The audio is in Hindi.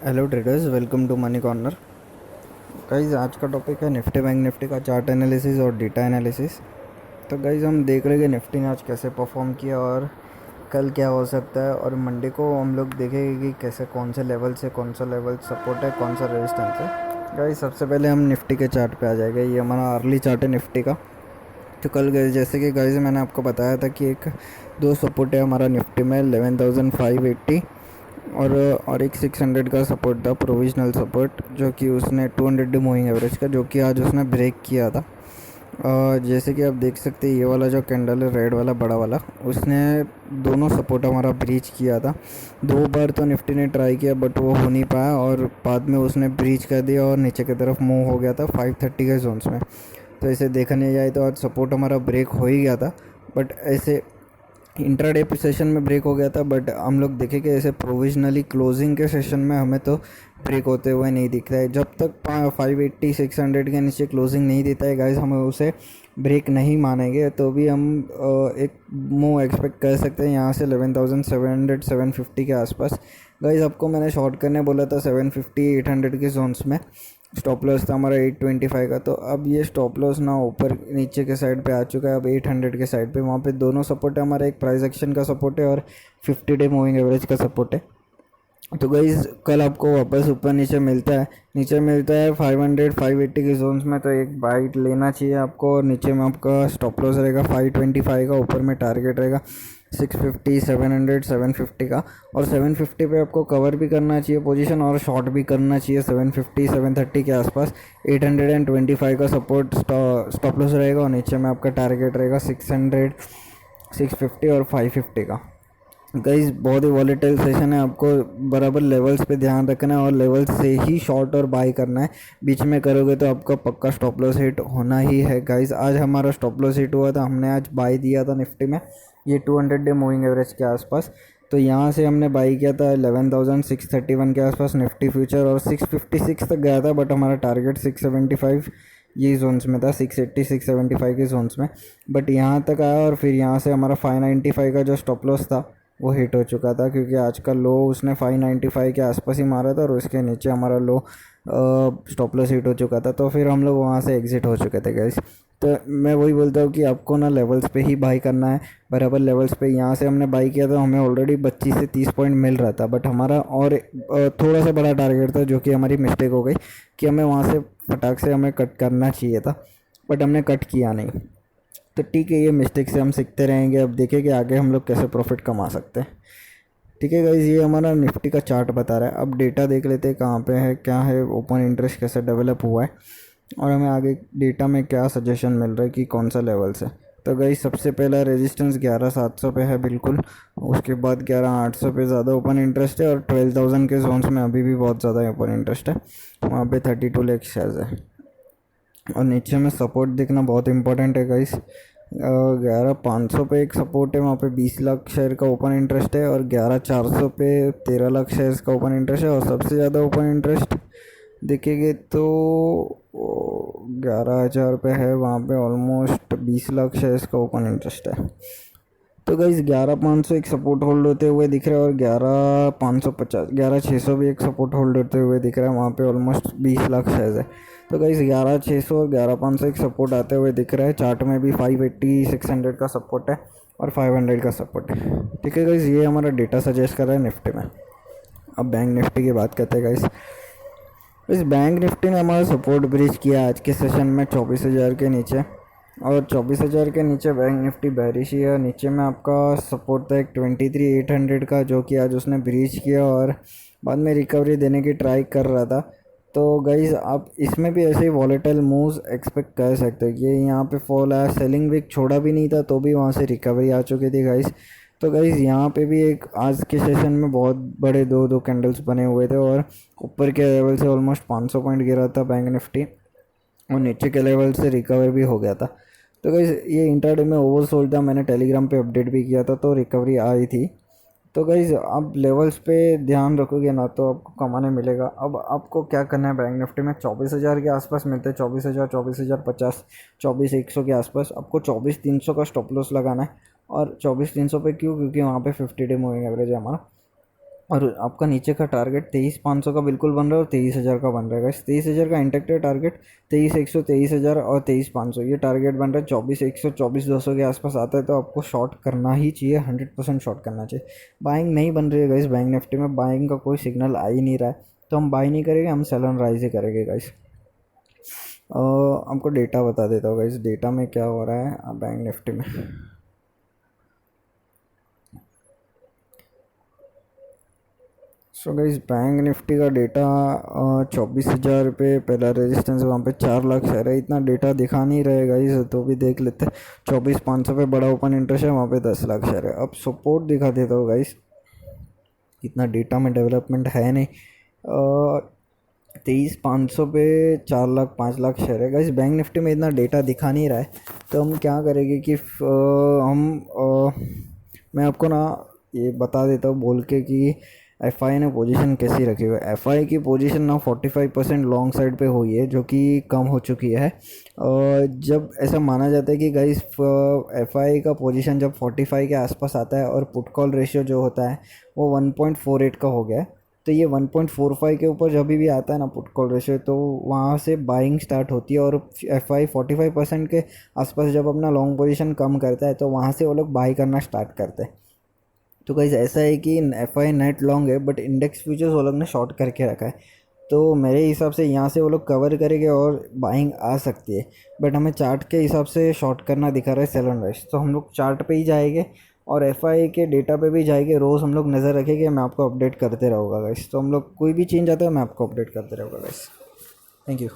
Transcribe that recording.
Hello traders, welcome to money corner. Guys आज का टॉपिक है निफ्टी बैंक निफ्टी का चार्ट एनालिसिस और डेटा एनालिसिस। तो गाइज हम देख रहे हैं कि निफ्टी ने आज कैसे परफॉर्म किया और कल क्या हो सकता है, और मंडे को हम लोग देखेंगे कि कैसे कौन से लेवल से कौन सा लेवल सपोर्ट है, कौन सा रेजिस्टेंस है। गाइज सबसे पहले हम निफ्टी के चार्ट पे आ जाएगा। ये हमारा अर्ली चार्ट है निफ्टी का। तो कल गए जैसे कि गाइज मैंने आपको बताया था कि एक दो सपोर्ट है हमारा निफ्टी में 11,580 और एक 600 का सपोर्ट था, प्रोविजनल सपोर्ट, जो कि उसने 200 डे मूविंग एवरेज का, जो कि आज उसने ब्रेक किया था। जैसे कि आप देख सकते हैं ये वाला जो कैंडल है रेड वाला बड़ा वाला, उसने दोनों सपोर्ट हमारा ब्रीच किया था। दो बार तो निफ्टी ने ट्राई किया बट वो हो नहीं पाया, और बाद में उसने ब्रीच कर दिया और नीचे की तरफ मूव हो गया था 530 के जोन्स में। तो ऐसे देखा नहीं जाए तो आज सपोर्ट हमारा ब्रेक हो ही गया था, बट ऐसे इंट्राडे सेशन में ब्रेक हो गया था। बट हम लोग देखें कि ऐसे प्रोविजनली क्लोजिंग के सेशन में हमें तो ब्रेक होते हुए नहीं दिख रहा है। जब तक 580 600 के नीचे क्लोजिंग नहीं देता है गाइस, हम उसे ब्रेक नहीं मानेंगे। तो भी हम एक मूव एक्सपेक्ट कर सकते हैं यहाँ से 11,700 750 के आसपास। गाइस आपको मैंने शॉर्ट करने बोला था 750 800 के जोन्स में। स्टॉप लॉस था हमारा 825 का। तो अब ये स्टॉप लॉस ना ऊपर नीचे के साइड पे आ चुका है, अब 800 के साइड पे। वहाँ पे दोनों सपोर्ट है हमारा, एक प्राइस एक्शन का सपोर्ट है और 50 डे मूविंग एवरेज का सपोर्ट है। तो गाइज कल आपको वापस ऊपर नीचे मिलता है 500 580 के जोन्स में। तो एक बाइट लेना चाहिए आपको, और नीचे में आपका स्टॉप लॉस रहेगा 525 का, ऊपर में टारगेट रहेगा 650 700 750 का। और 750 पे आपको कवर भी करना चाहिए पोजीशन, और शॉर्ट भी करना चाहिए 750 730 के आसपास। 825 का सपोर्ट स्टॉप लॉस रहेगा, और नीचे में आपका टारगेट रहेगा 600 650 और 550 का। गाइस बहुत ही वॉलेटाइल सेशन है, आपको बराबर लेवल्स पे ध्यान रखना है और लेवल्स से ही शॉर्ट और बाय करना है। बीच में करोगे तो आपका पक्का स्टॉप लॉस हिट होना ही है। गाइस आज हमारा स्टॉप लॉस हिट हुआ था, हमने आज बाय दिया था निफ्टी में ये 200 डे मूविंग एवरेज के आसपास। तो यहाँ से हमने बाई किया था 11,631 के आसपास निफ्टी फ्यूचर, और 656 तक गया था, बट हमारा टारगेट 675 ये जोन्स में था, 680 675 के जोन्स में। बट यहाँ तक आया, और फिर यहाँ से हमारा 595 का जो स्टॉप लॉस था वो हिट हो चुका था, क्योंकि आज का लो उसने 595 के आसपास ही मारा था, और उसके नीचे हमारा लो स्टॉप लॉस हिट हो चुका था। तो फिर हम लोग वहाँ से एग्ज़िट हो चुके थे गाइस। तो मैं वही बोलता हूँ कि आपको ना लेवल्स पे ही बाई करना है, बराबर लेवल्स पे। यहाँ से हमने बाई किया था, हमें ऑलरेडी 25 से 30 पॉइंट मिल रहा था, बट हमारा और थोड़ा सा बड़ा टारगेट था, जो कि हमारी मिस्टेक हो गई कि हमें वहाँ से फटाक से हमें कट करना चाहिए था, बट हमने कट किया नहीं। तो ठीक है, ये मिस्टेक से हम सीखते रहेंगे। अब देखें कि आगे हम लोग कैसे प्रॉफिट कमा सकते हैं। ठीक है गाइज, ये हमारा निफ्टी का चार्ट बता रहा है। अब डेटा देख लेते हैं कहाँ पे है, क्या है, ओपन इंटरेस्ट कैसे डेवलप हुआ है, और हमें आगे डेटा में क्या सजेशन मिल रहा है कि कौन सा लेवल से। तो गाइज सबसे पहला रेजिस्टेंस 11,700 पे है बिल्कुल। उसके बाद 11,800 पे ज़्यादा ओपन इंटरेस्ट है, और 12,000 के जोन्स में अभी भी बहुत ज़्यादा ओपन इंटरेस्ट है। वहाँ पे 32 लाख शेयर्स है। और नीचे में सपोर्ट देखना बहुत इंपॉर्टेंट है गाइस। 11,500 पे एक सपोर्ट है, वहाँ पे 20 लाख शेयर का ओपन इंटरेस्ट है, और 11,400 पे 13 लाख शेयर्स का ओपन इंटरेस्ट है। और सबसे ज़्यादा ओपन इंटरेस्ट देखेंगे तो 11,000 पे है, वहाँ पे ऑलमोस्ट 20 लाख शेयर्स का ओपन इंटरेस्ट है। तो गाइस 11,500 एक सपोर्ट होल्ड होते हुए दिख रहा है, और 11,550 11,600 भी एक सपोर्ट होल्ड होते हुए दिख रहा है, वहाँ पे ऑलमोस्ट 20 लाख शेयर्स है। तो गाइस 11,600 और 11,500 एक सपोर्ट आते हुए दिख रहा है। चार्ट में भी 580 600 का सपोर्ट है, और 500 का सपोर्ट है। ठीक है गाइस, ये हमारा डेटा सजेस्ट कर रहा है निफ्टी में। अब बैंक निफ्टी की बात करते हैं गाइस। इस बैंक निफ्टी ने हमारा सपोर्ट ब्रीच किया आज के सेशन में 24,000 के नीचे, और 24,000 के नीचे बैंक निफ्टी बेरिश ही है। नीचे में आपका सपोर्ट था एक 23,800 का, जो कि आज उसने ब्रीच किया और बाद में रिकवरी देने की ट्राई कर रहा था। तो गाइज आप इसमें भी ऐसे ही वॉलेटाइल मूव्स एक्सपेक्ट कर सकते हो। ये यहाँ पे फॉल आया, सेलिंग वीक छोड़ा भी नहीं था, तो भी वहाँ से रिकवरी आ चुकी थी गाइज। तो गाइज यहाँ पे भी एक आज के सेशन में बहुत बड़े दो दो कैंडल्स बने हुए थे, और ऊपर के लेवल से ऑलमोस्ट 500 पॉइंट गिरा था बैंक निफ्टी, और नीचे के लेवल से रिकवर भी हो गया था। तो गाइस ये इंट्राडे में ओवरसोल्ड था, मैंने टेलीग्राम पे अपडेट भी किया था, तो रिकवरी आई थी। तो गाइज आप लेवल्स पे ध्यान रखोगे ना तो आपको कमाने मिलेगा। अब आपको क्या करना है, बैंक निफ्टी में 24,000 के आसपास मिलते हैं, 24,000 24,050 24,100 के आसपास। आपको 24,300 का स्टॉप लॉस लगाना है। और 24,300 पे क्यों, क्योंकि वहाँ पे 50 डे मूविंग एवरेज है हमारा। और आपका नीचे का टारगेट 23,500 का बिल्कुल बन रहा है और 23,000 का बन रहा है। 23,000 का इंटेक्टेड टारगेट 23,100, 23,000 और 23,500 ये टारगेट बन रहा है। 24,100, 24,200 के आसपास आता है तो आपको शॉर्ट करना ही चाहिए, 100% शॉर्ट करना चाहिए। बाइंग नहीं बन रही है गाइस, बैंक निफ्टी में बाइंग का कोई सिग्नल आ ही नहीं रहा है, तो हम बाई नहीं करेंगे, हम सेल ऑन राइज ही करेंगे गाइस। हमको डेटा बता देता हूँ गाइस, डेटा में क्या हो रहा है बैंक निफ्टी में। सो गाइस बैंक निफ्टी का डेटा 24,000 पे पहला रेजिस्टेंस, वहाँ पे 4 लाख शेयर है। इतना डेटा दिखा नहीं रहे गाइस, तो भी देख लेते हैं। 24,500 पे बड़ा ओपन इंटरेस्ट है, वहाँ पे 10 लाख शेयर है। अब सपोर्ट दिखा देता हूँ गाइस, इतना डेटा में डेवलपमेंट है नहीं। 23,500 पे 4 लाख 5 लाख शेयर है गाइस। बैंक निफ्टी में इतना डेटा दिखा नहीं रहा है, तो हम क्या करेंगे कि मैं आपको ना ये बता देता हूँ बोल के कि एफ आई ने पोजीशन कैसी रखी हुई है। एफ आई की पोजीशन ना 45% लॉन्ग साइड पे हुई है, जो कि कम हो चुकी है। जब ऐसा माना जाता है कि गाइस एफ आई का पोजीशन जब 45 के आसपास आता है और पुट कॉल रेशियो जो होता है वो 1.48 का हो गया है, तो ये 1.45 के ऊपर जब भी आता है ना पुट कॉल रेशियो, तो वहाँ से बाइंग स्टार्ट होती है। और एफ आई 45% के आसपास जब अपना लॉन्ग पोजीशन कम करता है, तो वहाँ से वो लोग बाई करना स्टार्ट करते हैं। तो गाइस ऐसा है कि एफ आई नेट लॉन्ग है, बट इंडेक्स फ्यूचर्स वो लोग ने शॉर्ट करके रखा है। तो मेरे हिसाब से यहाँ से वो लोग कवर करेंगे और बाइंग आ सकती है, बट हमें चार्ट के हिसाब से शॉर्ट करना दिखा रहा है सेल ऑन राइज, तो हम लोग चार्ट पे ही जाएंगे और एफ आई के डेटा पे भी जाएंगे। रोज़ हम लोग नज़र रखेंगे, मैं आपको अपडेट करते रहूँगा गाइस। तो हम लोग कोई भी चेंज आता है मैं आपको अपडेट करते रहूँगा गाइस। Thank you.